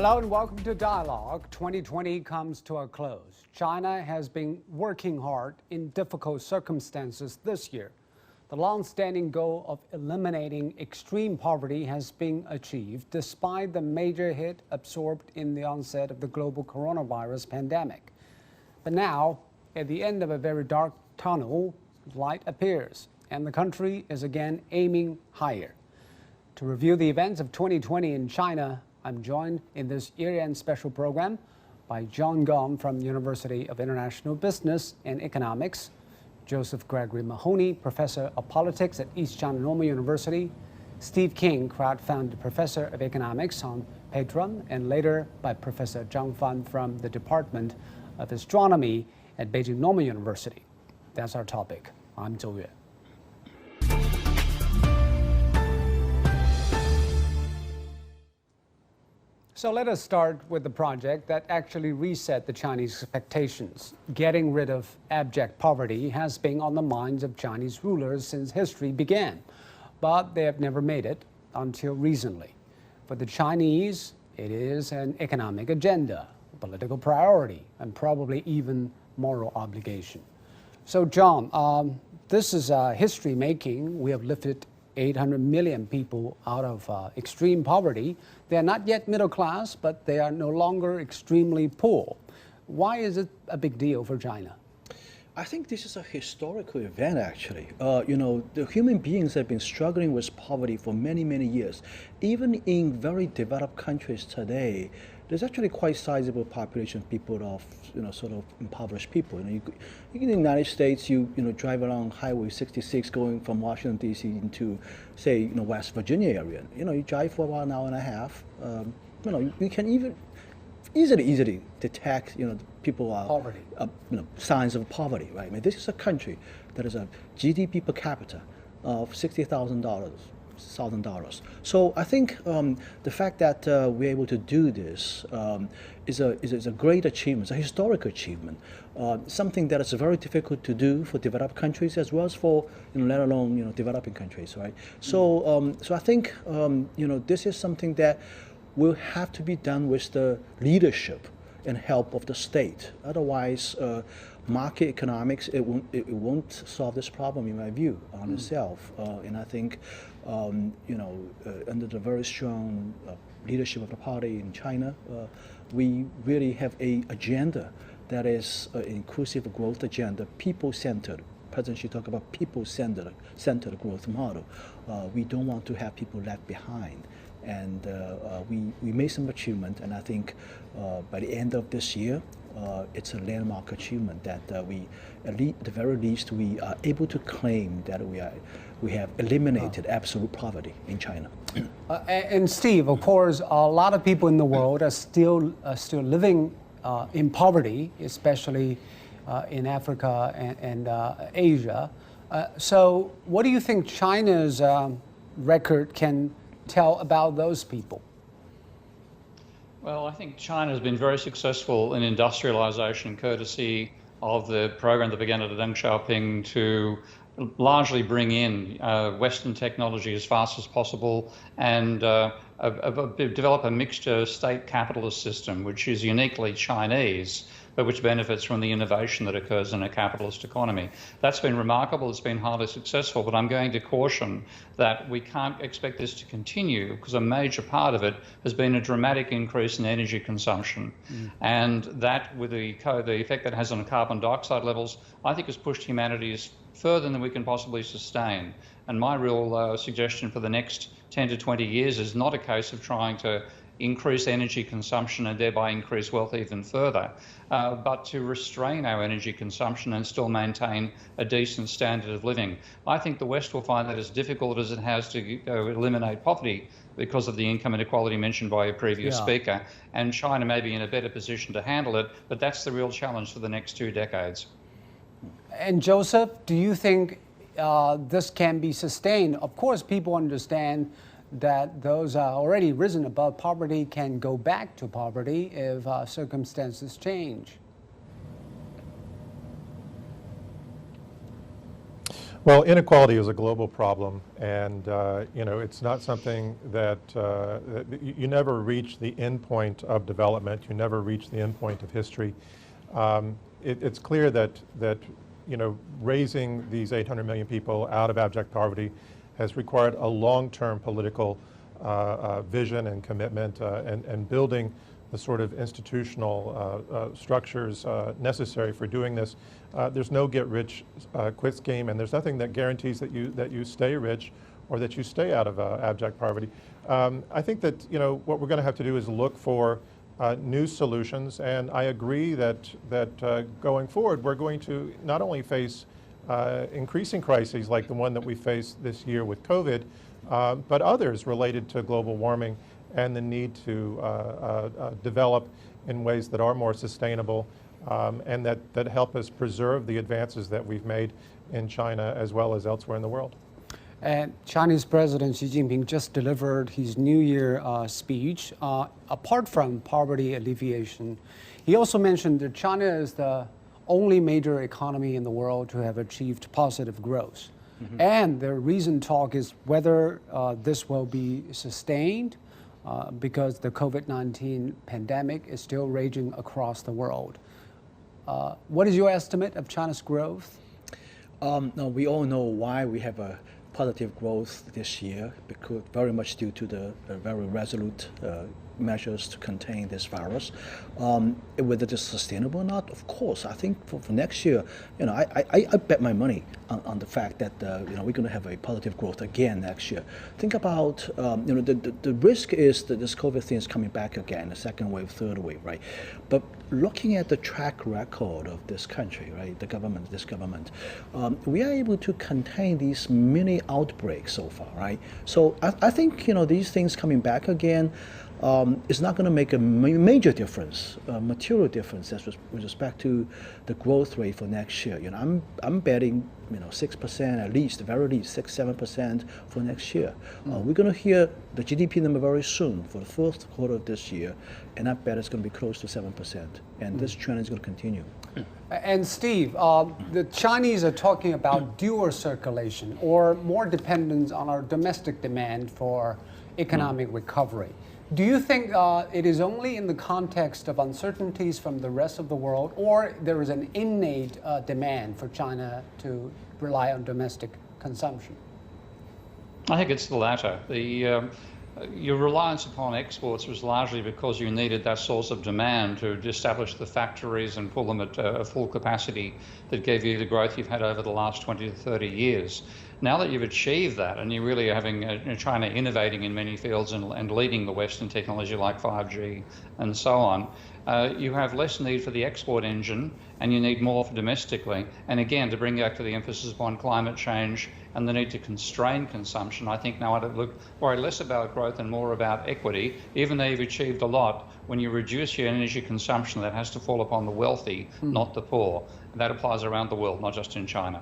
Hello and welcome to Dialogue. 2020 comes to a close. China has been working hard in difficult circumstances this year. The long-standing goal of eliminating extreme poverty has been achieved despite the major hit absorbed in the onset of the global coronavirus pandemic. But now, at the end of a very dark tunnel, light appears, and the country is again aiming higher. To review the events of 2020 in China, I'm joined in this year-end special program by John Gong from University of International Business and Economics, Joseph Gregory Mahoney, Professor of Politics at East China Normal University, Steve King, crowd-founded Professor of Economics on Patreon, and later by Professor Zhang Fan from the Department of Astronomy at Beijing Normal University. That's our topic. I'm Zhou Yue. So let us start with the project that actually reset the Chinese expectations. Getting rid of abject poverty has been on the minds of Chinese rulers since history began, but they have never made it until recently. For the Chinese, it is an economic agenda, a political priority, and probably even moral obligation. So John, this is history making. We have lifted 800 million people out of extreme poverty. They are not yet middle class, but they are no longer extremely poor. Why is it a big deal for China? I think this is a historical event, actually. The human beings have been struggling with poverty for many, many years. Even in very developed countries today, there's actually quite sizable population of people of, sort of impoverished people. In the United States, you drive along Highway 66 going from Washington, D.C. into, say, West Virginia area. You drive for about an hour and a half. You can even easily detect, people are poverty. Signs of poverty, right? I mean, this is a country that has a GDP per capita of $60,000. So I think the fact that we're able to do this is a great achievement, it's a historic achievement, something that is very difficult to do for developed countries as well as for, let alone, developing countries, right? So, so I think, this is something that will have to be done with the leadership and help of the state. Otherwise, market economics, it won't solve this problem, in my view, on itself. And I think, under the very strong leadership of the party in China, we really have an agenda that is an inclusive growth agenda, people-centered. President Xi talked about people-centered growth model. We don't want to have people left behind. And we made some achievement, and I think by the end of this year, it's a landmark achievement that at the very least, we are able to claim that we have eliminated absolute poverty in China. And Steve, of course, a lot of people in the world are still living in poverty, especially in Africa and Asia. So what do you think China's record can tell about those people? Well, I think China has been very successful in industrialization, courtesy of the program that began under Deng Xiaoping to largely bring in Western technology as fast as possible and develop a mixture state capitalist system, which is uniquely Chinese, but which benefits from the innovation that occurs in a capitalist economy. That's been remarkable, it's been highly successful, but I'm going to caution that we can't expect this to continue because a major part of it has been a dramatic increase in energy consumption. And that, with the effect that has on carbon dioxide levels, I think has pushed humanity further than we can possibly sustain. And my real suggestion for the next 10 to 20 years is not a case of trying to increase energy consumption and thereby increase wealth even further, but to restrain our energy consumption and still maintain a decent standard of living. I think the West will find that as difficult as it has to eliminate poverty because of the income inequality mentioned by a previous speaker, and China may be in a better position to handle it, but that's the real challenge for the next 2 decades. And Joseph, do you think this can be sustained? Of course, people understand that those already risen above poverty can go back to poverty if circumstances change. Well, inequality is a global problem, and it's not something that you never reach the end point of development. You never reach the end point of history. It's clear that raising these 800 million people out of abject poverty has required a long-term political vision and commitment, and building the sort of institutional structures necessary for doing this. There's no get-rich-quick scheme, and there's nothing that guarantees that you stay rich or that you stay out of abject poverty. I think that what we're going to have to do is look for new solutions, and I agree that going forward we're going to not only face increasing crises like the one that we faced this year with COVID, but others related to global warming and the need to develop in ways that are more sustainable, and that help us preserve the advances that we've made in China as well as elsewhere in the world. And Chinese President Xi Jinping just delivered his New Year speech. Apart from poverty alleviation, he also mentioned that China is the only major economy in the world to have achieved positive growth. Mm-hmm. And the recent talk is whether this will be sustained because the COVID-19 pandemic is still raging across the world. What is your estimate of China's growth? No, we all know why we have a positive growth this year, because very much due to the very resolute measures to contain this virus. Whether it's sustainable or not, of course, I think for next year, I bet my money on the fact that we're going to have a positive growth again next year. Think about the risk is that this COVID thing is coming back again, the second wave, third wave, right? But looking at the track record of this country, right, this government, we are able to contain these mini outbreaks so far, right? So I think these things coming back again is not going to make a major difference, material difference with respect to the growth rate for next year. I'm betting 6% at least, very least 6-7% for next year. We're going to hear the GDP number very soon for the fourth quarter of this year, and I bet it's going to be close to 7%, and this trend is going to continue. And Steve, the Chinese are talking about dual circulation or more dependence on our domestic demand for economic recovery. Do you think it is only in the context of uncertainties from the rest of the world, or there is an innate demand for China to rely on domestic consumption? I think it's the latter. Your reliance upon exports was largely because you needed that source of demand to establish the factories and pull them at full capacity that gave you the growth you've had over the last 20 to 30 years. Now that you've achieved that and you really are having China innovating in many fields and leading the Western technology like 5G and so on, you have less need for the export engine and you need more for domestically. And again, to bring back to the emphasis upon climate change and the need to constrain consumption, I think now I'd worry less about growth and more about equity. Even though you've achieved a lot, when you reduce your energy consumption, that has to fall upon the wealthy, not the poor. And that applies around the world, not just in China.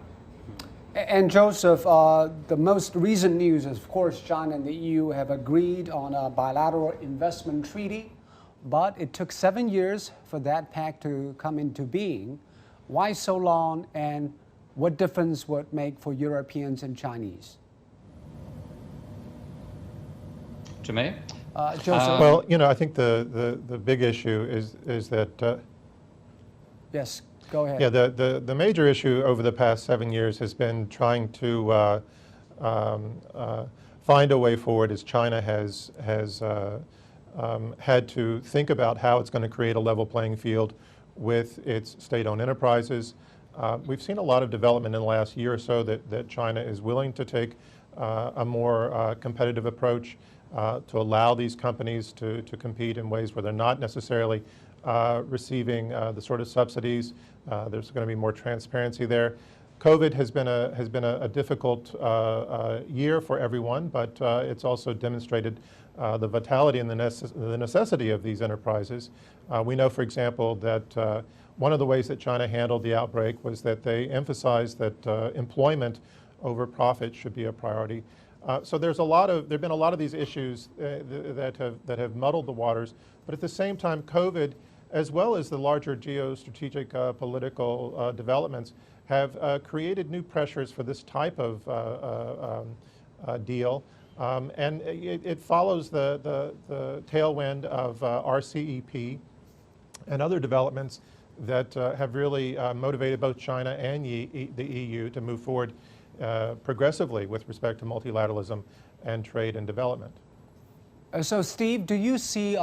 And Joseph, the most recent news is, of course, China and the EU have agreed on a bilateral investment treaty, but it took 7 years for that pact to come into being. Why so long, and what difference would it make for Europeans and Chinese? To me? Joseph? Well, I think the big issue is that... Yes. Go ahead. Yeah, the major issue over the past 7 years has been trying to find a way forward, as China has had to think about how it's going to create a level playing field with its state-owned enterprises. We've seen a lot of development in the last year or so that China is willing to take a more competitive approach to allow these companies to compete in ways where they're not necessarily receiving the sort of subsidies. There's going to be more transparency there. COVID has been a difficult year for everyone, but it's also demonstrated the vitality and the necessity of these enterprises. We know, for example, that one of the ways that China handled the outbreak was that they emphasized that employment over profit should be a priority. So there've been a lot of these issues that have muddled the waters, but at the same time, COVID as well as the larger geostrategic political developments, have created new pressures for this type of deal. And it follows the tailwind of RCEP and other developments that have really motivated both China and the EU to move forward progressively with respect to multilateralism and trade and development. So, Steve, do you see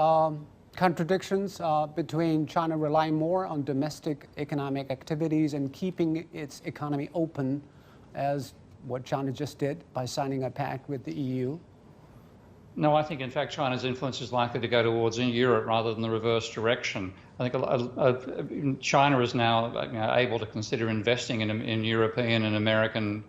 contradictions between China relying more on domestic economic activities and keeping its economy open, as what China just did by signing a pact with the EU? No, I think in fact China's influence is likely to go towards Europe rather than the reverse direction. I think China is now able to consider investing in European and American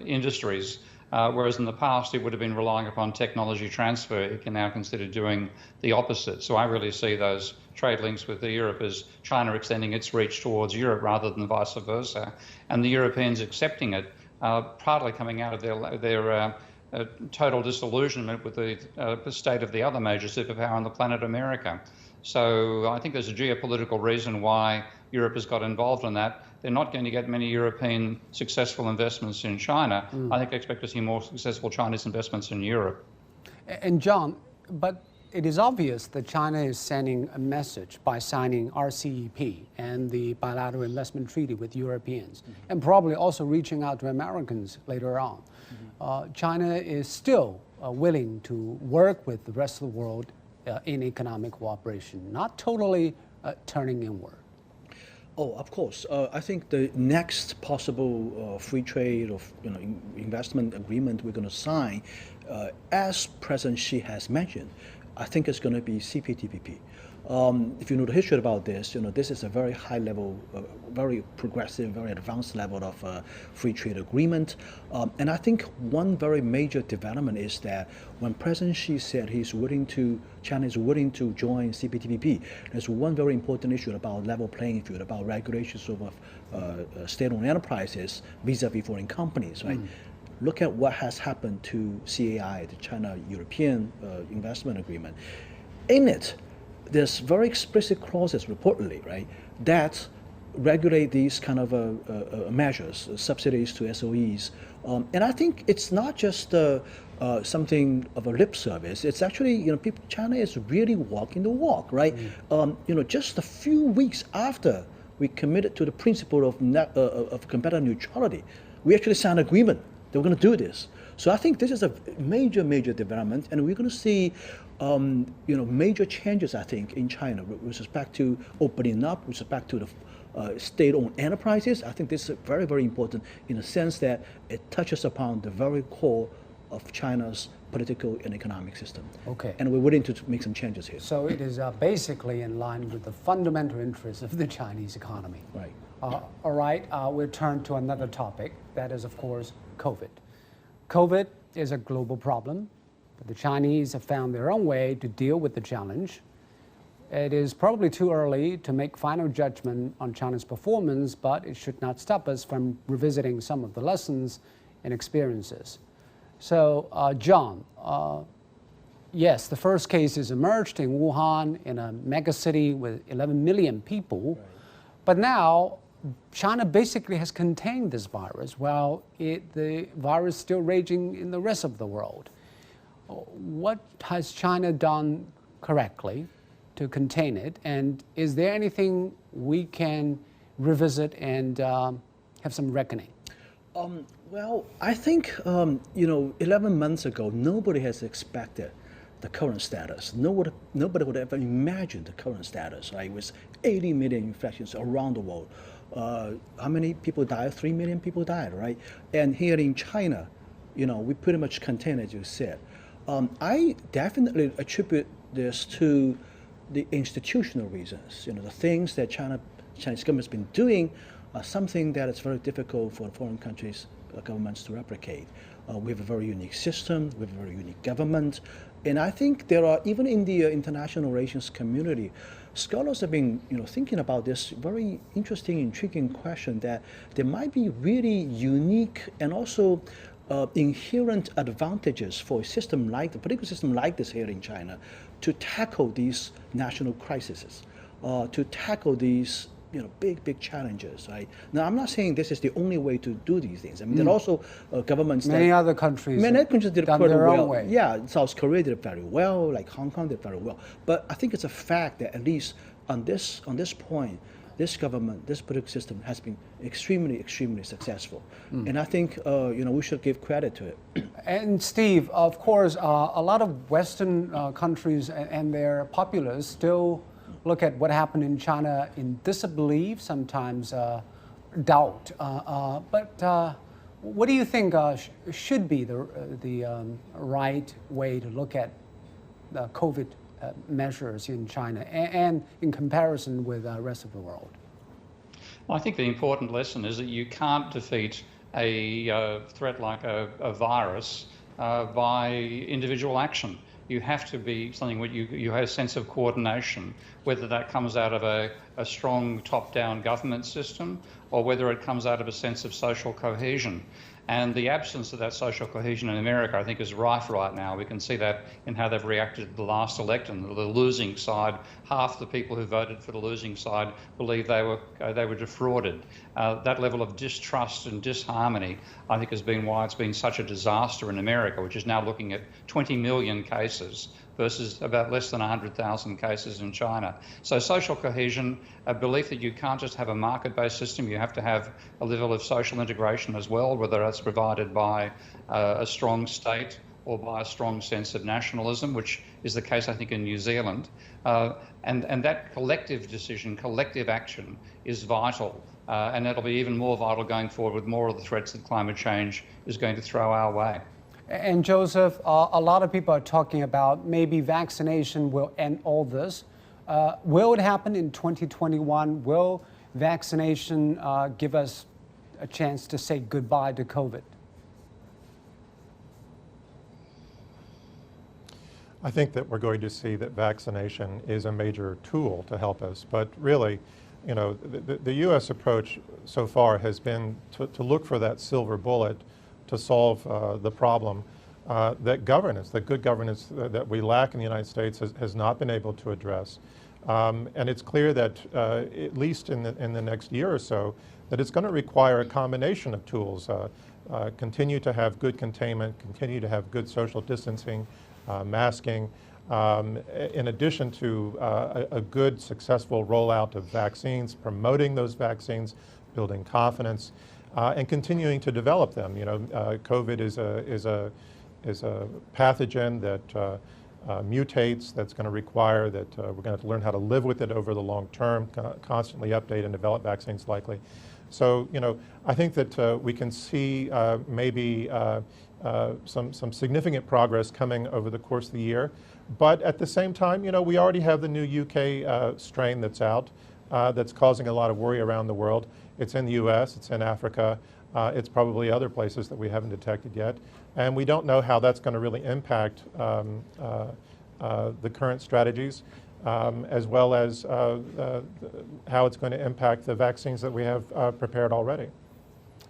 industries, whereas in the past it would have been relying upon technology transfer. It can now consider doing the opposite. So I really see those trade links with Europe as China extending its reach towards Europe rather than vice versa, and the Europeans accepting it, partly coming out of their total disillusionment with the state of the other major superpower on the planet, America. So I think there's a geopolitical reason why Europe has got involved in that. They're not going to get many European successful investments in China. I think I expect to see more successful Chinese investments in Europe. And John, but it is obvious that China is sending a message by signing RCEP and the bilateral investment treaty with Europeans, and probably also reaching out to Americans later on. China is still willing to work with the rest of the world in economic cooperation, not totally turning inward. Oh, of course. I think the next possible free trade or investment agreement we're going to sign, as President Xi has mentioned, I think it's going to be CPTPP. If you know the history about this, this is a very high level, very progressive, very advanced level of free trade agreement. And I think one very major development is that when President Xi said China is willing to join CPTPP, there's one very important issue about level playing field, about regulations of state-owned enterprises vis-a-vis foreign companies, right? Look at what has happened to CAI, the China-European Investment Agreement. In it, there's very explicit clauses, reportedly, right, that regulate these kind of measures, subsidies to SOEs. And I think it's not just something of a lip service. It's actually, China is really walking the walk, right? Just a few weeks after we committed to the principle of competitive neutrality, we actually signed an agreement that we're going to do this. So I think this is a major, major development, and we're going to see major changes, I think, in China with respect to opening up, with respect to the state-owned enterprises. I think this is very, very important in the sense that it touches upon the very core of China's political and economic system. Okay. And we're willing to make some changes here. So it is basically in line with the fundamental interests of the Chinese economy. Right. All right, we'll turn to another topic. That is, of course, COVID. COVID is a global problem, but the Chinese have found their own way to deal with the challenge. It is probably too early to make final judgment on China's performance, but it should not stop us from revisiting some of the lessons and experiences. So, John, yes, the first cases emerged in Wuhan, in a megacity with 11 million people, right. But now China basically has contained this virus while the virus is still raging in the rest of the world. What has China done correctly to contain it? And is there anything we can revisit and have some reckoning? Well, I think, 11 months ago, nobody has expected the current status. Nobody would ever imagine the current status, right? With 80 million infections around the world. How many people died? 3 million people died, right? And here in China, we pretty much contain, as you said. I definitely attribute this to the institutional reasons. The things that Chinese government has been doing are something that is very difficult for foreign countries' governments to replicate. We have a very unique system, we have a very unique government, and I think there are, even in the international relations community, scholars have been thinking about this very interesting, intriguing question that there might be really unique and also inherent advantages for a system like the political system like this here in China to tackle these national crises. to tackle these big challenges. Right? Now, I'm not saying this is the only way to do these things. I mean, there are also governments Many other countries did done pretty their well. own way. Yeah, South Korea did it very well, like Hong Kong did very well. But I think it's a fact that at least on this point, this government, this political system has been extremely successful. And I think we should give credit to it. And Steve, of course, a lot of Western countries and their populace still look at what happened in China in disbelief, sometimes doubt. But what do you think should be the right way to look at the COVID measures in China and in comparison with the rest of the world? Well, I think the important lesson is that you can't defeat a threat like a virus by individual action. You have to be something where you have a sense of coordination, whether that comes out of a strong top-down government system or whether it comes out of a sense of social cohesion. And the absence of that social cohesion in America, I think, is rife right now. We can see that in how they've reacted to the last election. The losing side, half the people who voted for the losing side believe they were defrauded. That level of distrust and disharmony, I think, has been why it's been such a disaster in America, which is now looking at 20 million cases versus about less than 100,000 cases in China. So social cohesion, a belief that you can't just have a market-based system, you have to have a level of social integration as well, whether that's provided by a strong state or by a strong sense of nationalism, which is the case, I think, in New Zealand. And that collective decision, collective action is vital. And that'll be even more vital going forward with more of the threats that climate change is going to throw our way. And Joseph, a lot of people are talking about maybe vaccination will end all this. Will it happen in 2021? Will vaccination give us a chance to say goodbye to COVID? I think that we're going to see that vaccination is a major tool to help us. But really, the U.S. approach so far has been to look for that silver bullet to solve the problem that good governance that we lack in the United States has not been able to address. And it's clear that at least in the next year or so, that it's going to require a combination of tools. Continue to have good containment, continue to have good social distancing, masking, in addition to a good, successful rollout of vaccines, promoting those vaccines, building confidence, and continuing to develop them. COVID is a pathogen that mutates. That's going to require that we're going to have to learn how to live with it over the long term, constantly update and develop vaccines likely. So, I think that we can see maybe some significant progress coming over the course of the year. But at the same time, we already have the new UK strain that's out that's causing a lot of worry around the world. It's in the US, it's in Africa, it's probably other places that we haven't detected yet. And we don't know how that's going to really impact the current strategies, as well as how it's going to impact the vaccines that we have prepared already.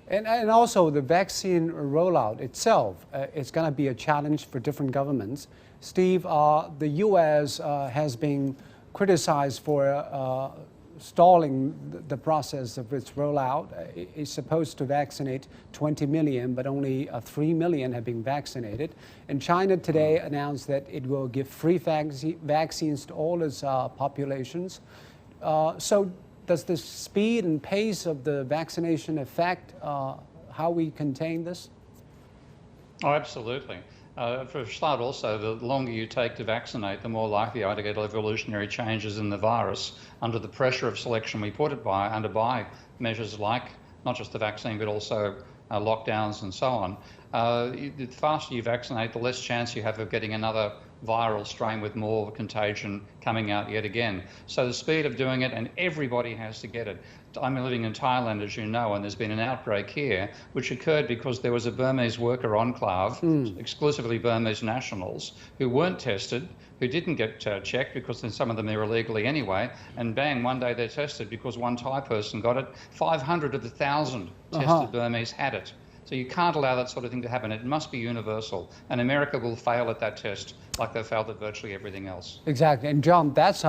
And also the vaccine rollout itself is going to be a challenge for different governments. Steve, the U.S. has been criticized for stalling the process of its rollout. It's supposed to vaccinate 20 million, but only 3 million have been vaccinated. And China today announced that it will give free vaccines to all its populations. So does the speed and pace of the vaccination affect how we contain this? Oh, absolutely. For a start also, the longer you take to vaccinate, the more likely you are to get evolutionary changes in the virus under the pressure of selection we put it by measures like not just the vaccine, but also lockdowns and so on. The faster you vaccinate, the less chance you have of getting another viral strain with more contagion coming out yet again. So the speed of doing it, and everybody has to get it. I'm living in Thailand, as you know, and there's been an outbreak here, which occurred because there was a Burmese worker enclave, exclusively Burmese nationals, who weren't tested, who didn't get checked because then some of them are illegally anyway, and bang, one day they're tested because one Thai person got it. 500 of the 1,000 tested Burmese had it. So you can't allow that sort of thing to happen. It must be universal. And America will fail at that test like they failed at virtually everything else. Exactly. And John, that's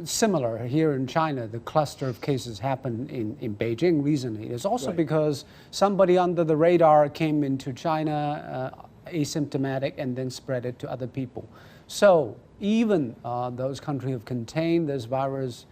similar here in China. The cluster of cases happened in Beijing recently. It's also because somebody under the radar came into China asymptomatic and then spread it to other people. So even those countries have contained this virus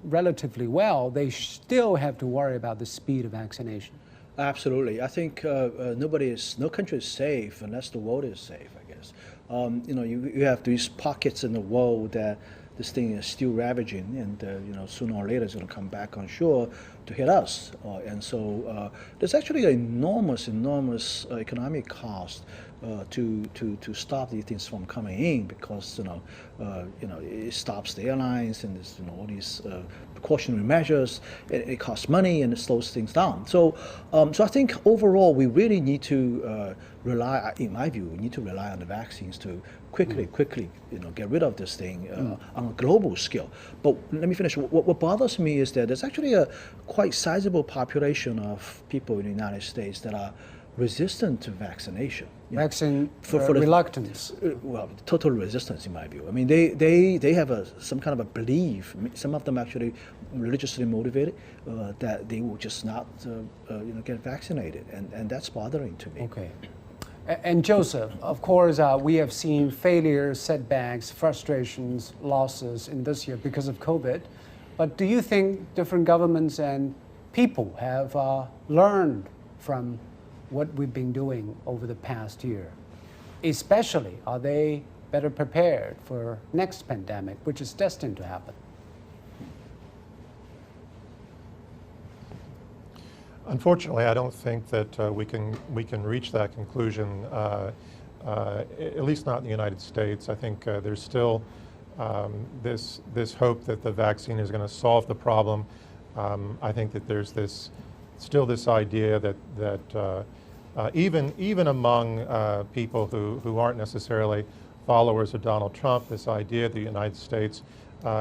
relatively well, they still have to worry about the speed of vaccination. Absolutely. I think no country is safe unless the world is safe, I guess. You have these pockets in the world that this thing is still ravaging, and sooner or later it's going to come back on shore to hit us. And so there's actually an enormous economic cost to stop these things from coming in, because it stops the airlines, and there's all these precautionary measures. It costs money and it slows things down. So I think overall we really need to rely, in my view, we need to rely on the vaccines to quickly get rid of this thing on a global scale. But let me finish. What bothers me is that there's actually a quite sizable population of people in the United States that are resistant to vaccination. Vaccine reluctance. Well, total resistance, in my view. I mean, they have some kind of a belief. Some of them actually religiously motivated that they will just not get vaccinated, and that's bothering to me. Okay. And Joseph, of course, we have seen failures, setbacks, frustrations, losses in this year because of COVID. But do you think different governments and people have learned from what we've been doing over the past year? Especially, are they better prepared for next pandemic, which is destined to happen? Unfortunately, I don't think that we can reach that conclusion, at least not in the United States. I think there's still this hope that the vaccine is going to solve the problem. I think that there's still this idea that even among people who aren't necessarily followers of Donald Trump, this idea that the United States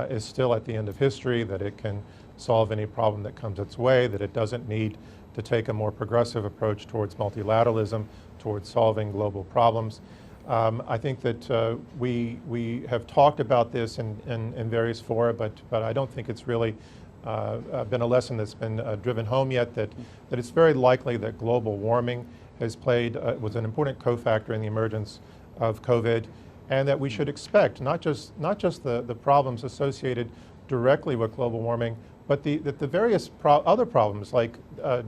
is still at the end of history, that it can solve any problem that comes its way, that it doesn't need to take a more progressive approach towards multilateralism, towards solving global problems. I think that we have talked about this in various fora, but I don't think it's really been a lesson that's been driven home yet, that it's very likely that global warming was an important cofactor in the emergence of COVID, and that we should expect not just the problems associated directly with global warming, but the various other problems like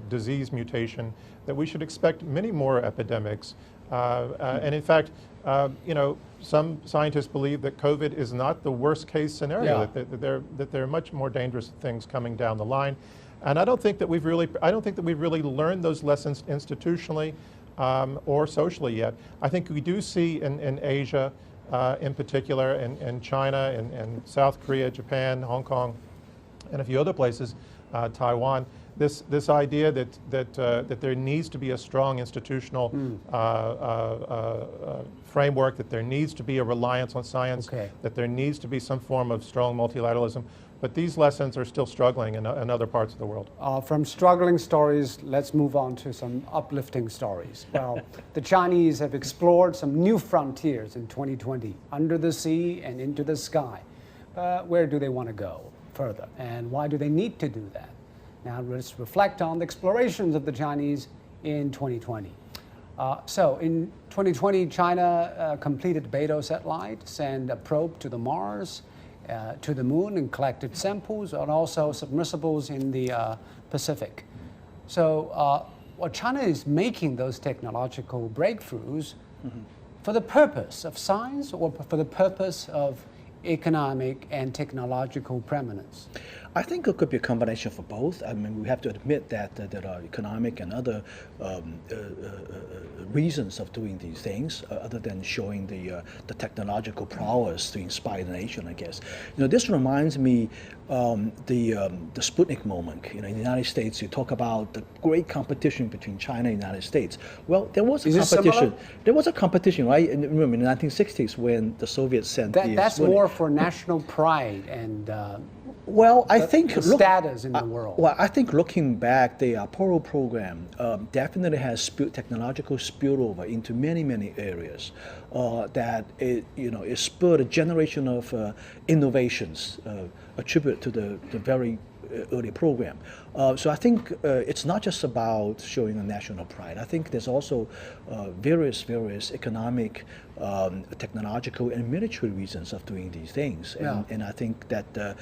disease mutation, that we should expect many more epidemics. And in fact, some scientists believe that COVID is not the worst case scenario, that there are much more dangerous things coming down the line. And I don't think that we've really learned those lessons institutionally or socially yet. I think we do see in Asia, in particular, in China, and South Korea, Japan, Hong Kong, and a few other places, Taiwan, this idea that there needs to be a strong institutional framework, that there needs to be a reliance on science, that there needs to be some form of strong multilateralism. But these lessons are still struggling in other parts of the world. From struggling stories, let's move on to some uplifting stories. Well, the Chinese have explored some new frontiers in 2020, under the sea and into the sky. Where do they want to go further, and why do they need to do that? Now let's reflect on the explorations of the Chinese in 2020. So in 2020, China completed the Beidou satellite, sent a probe to the Mars, to the moon, and collected samples, and also submersibles in the Pacific. So China is making those technological breakthroughs for the purpose of science, or for the purpose of economic and technological preeminence? I think it could be a combination for both. I mean, we have to admit that there are economic and other reasons of doing these things, other than showing the technological prowess to inspire the nation, I guess. This reminds me the Sputnik moment. In the United States, you talk about the great competition between China and the United States. Well, there was a competition. There was a competition, right? Remember, in the 1960s, when the Soviets sent the That's Sputnik. more for national pride and well, I think the status in the world. Well, I think looking back, the Apollo program definitely has technological spillover into many areas that it spurred a generation of innovations attributed to the very early program. So I think it's not just about showing a national pride. I think there's also various economic, technological, and military reasons of doing these things. And I think that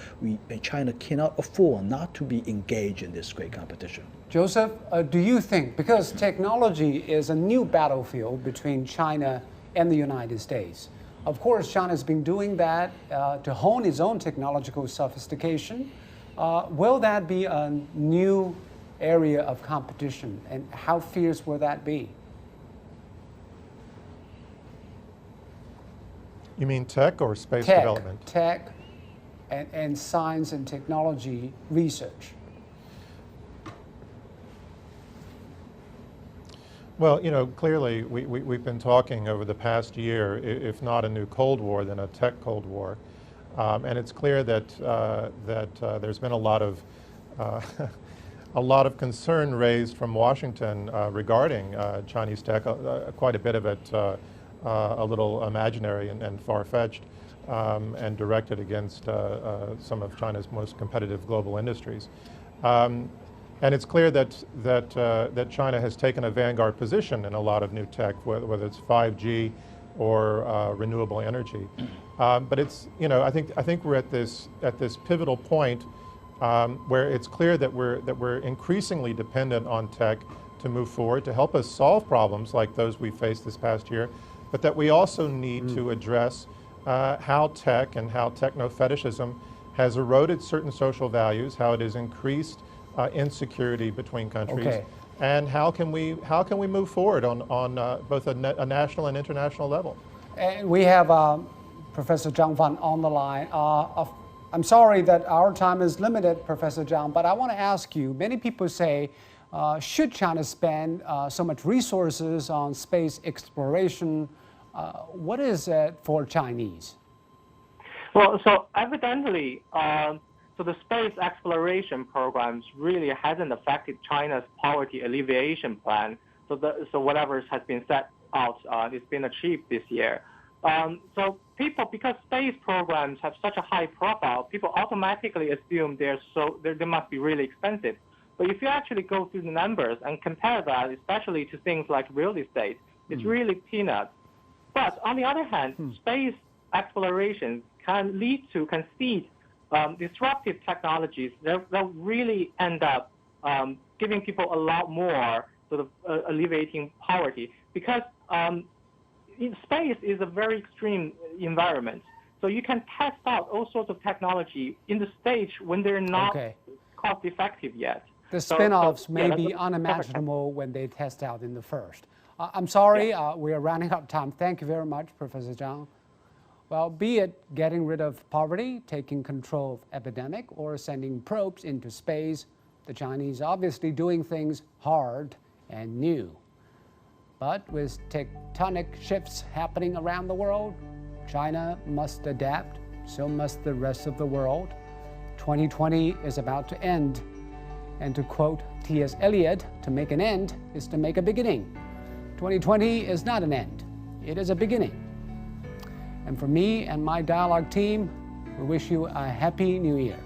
China cannot afford not to be engaged in this great competition. Joseph, do you think, because technology is a new battlefield between China and the United States, of course China's been doing that to hone its own technological sophistication. Will that be a new area of competition, and how fierce will that be? You mean tech or space development? Tech and science and technology research. Well, clearly we've been talking over the past year, if not a new Cold War, then a tech Cold War. And it's clear that there's been a lot of concern raised from Washington regarding Chinese tech. Quite a bit of it a little imaginary and far-fetched, and directed against some of China's most competitive global industries. And it's clear that China has taken a vanguard position in a lot of new tech, whether it's 5G or renewable energy. But it's, I think we're at this pivotal point where it's clear that we're increasingly dependent on tech to move forward, to help us solve problems like those we faced this past year, but that we also need to address how tech and how techno-fetishism has eroded certain social values, how it has increased insecurity between countries, and how can we move forward on both a national and international level. And we have Professor Zhang Fan on the line. I'm sorry that our time is limited, Professor Zhang, but I want to ask you, many people say, should China spend so much resources on space exploration? What is it for Chinese? Well, so evidently, so the space exploration programs really hasn't affected China's poverty alleviation plan. So whatever has been set out, it's been achieved this year. So people, because space programs have such a high profile, people automatically assume they must be really expensive. But if you actually go through the numbers and compare that, especially to things like real estate, it's really peanuts. But on the other hand, space exploration can seed disruptive technologies that really end up giving people a lot more sort of alleviating poverty, because space is a very extreme environment. So you can test out all sorts of technology in the stage when they're not cost effective yet. The spin-offs may be unimaginable when they test out in the first. I'm sorry, we are running out of time. Thank you very much, Professor Zhang. Well, be it getting rid of poverty, taking control of epidemic, or sending probes into space, the Chinese are obviously doing things hard and new. But with tectonic shifts happening around the world, China must adapt, so must the rest of the world. 2020 is about to end. And to quote T.S. Eliot, to make an end is to make a beginning. 2020 is not an end, it is a beginning. And for me and my Dialogue team, we wish you a happy new year.